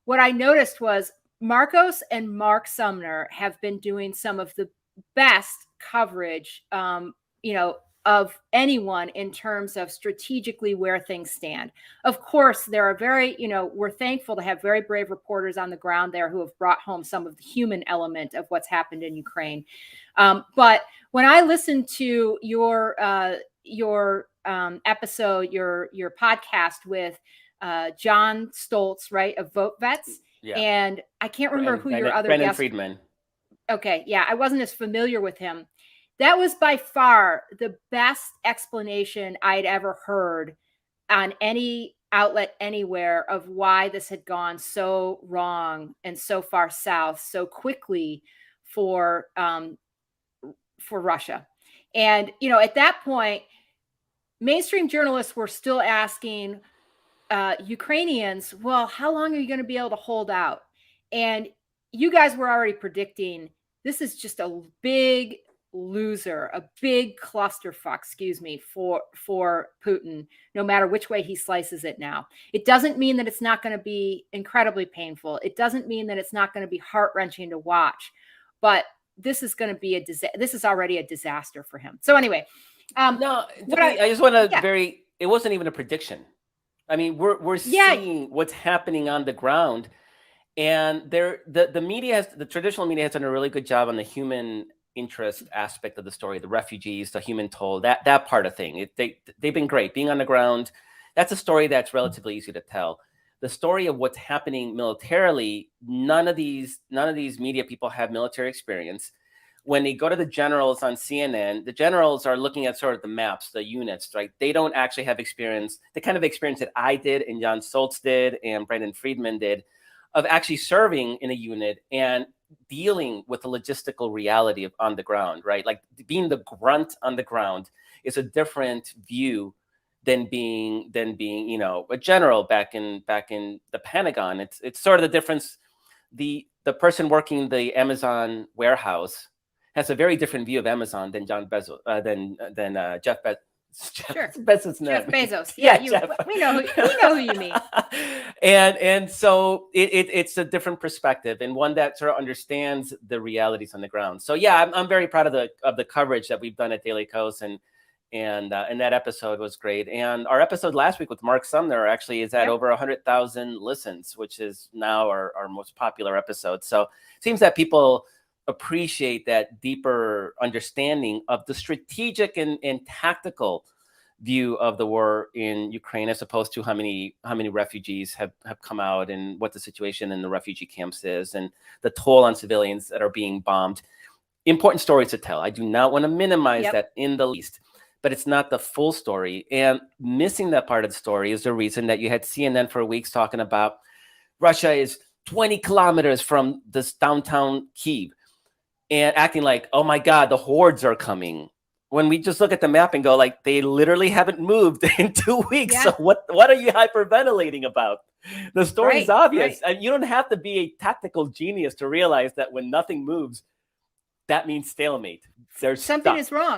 what I noticed was Markos and Mark Sumner have been doing some of the best coverage, of anyone in terms of strategically where things stand. Of course, there are we're thankful to have very brave reporters on the ground there who have brought home some of the human element of what's happened in Ukraine. But when I listened to your episode, your podcast with John Stoltz, right, of Vote Vets, and I can't remember who your other Brendan guest. Friedman. Okay, yeah, I wasn't as familiar with him. That was by far the best explanation I'd ever heard on any outlet anywhere of why this had gone so wrong and so far south so quickly for Russia. And, at that point, mainstream journalists were still asking Ukrainians, well, how long are you going to be able to hold out? And you guys were already predicting this is just a big loser, a big clusterfuck, for Putin, no matter which way he slices it now. It doesn't mean that it's not going to be incredibly painful. It doesn't mean that it's not going to be heart-wrenching to watch, but this is going to be this is already a disaster for him. So anyway, I just want to it wasn't even a prediction. I mean, we're seeing what's happening on the ground, and the traditional media has done a really good job on the human interest aspect of the story, the refugees, the human toll, that part of thing. They've been great being on the ground. That's a story that's relatively easy to tell. The story of what's happening militarily, none of these media people have military experience. When they go to the generals on CNN, the generals are looking at sort of the maps, the units, right? They don't actually have experience, the kind of experience that I did and John Stoltz did and Brendan Friedman did, of actually serving in a unit and dealing with the logistical reality of on the ground, right? Like being the grunt on the ground is a different view than being a general back in the Pentagon. It's sort of the difference. The person working the Amazon warehouse has a very different view of Amazon than Jeff Bezos. Sure. Bezos. Jeff Bezos. Yeah, we know who you mean. and so it's a different perspective and one that sort of understands the realities on the ground. So yeah, I'm very proud of the coverage that we've done at Daily Kos, and that episode was great. And our episode last week with Mark Sumner actually is at over 100,000 listens, which is now our most popular episode. So it seems that people appreciate that deeper understanding of the strategic and tactical view of the war in Ukraine, as opposed to how many refugees have come out and what the situation in the refugee camps is and the toll on civilians that are being bombed. Important stories to tell. I do not want to minimize that in the least, but it's not the full story. And missing that part of the story is the reason that you had CNN for weeks talking about Russia is 20 kilometers from this downtown Kyiv, and acting like, oh my God, the hordes are coming. When we just look at the map and go, like, they literally haven't moved in 2 weeks. Yeah. So what are you hyperventilating about? The story's obvious. Right. And you don't have to be a tactical genius to realize that when nothing moves, that means stalemate. There's something is wrong.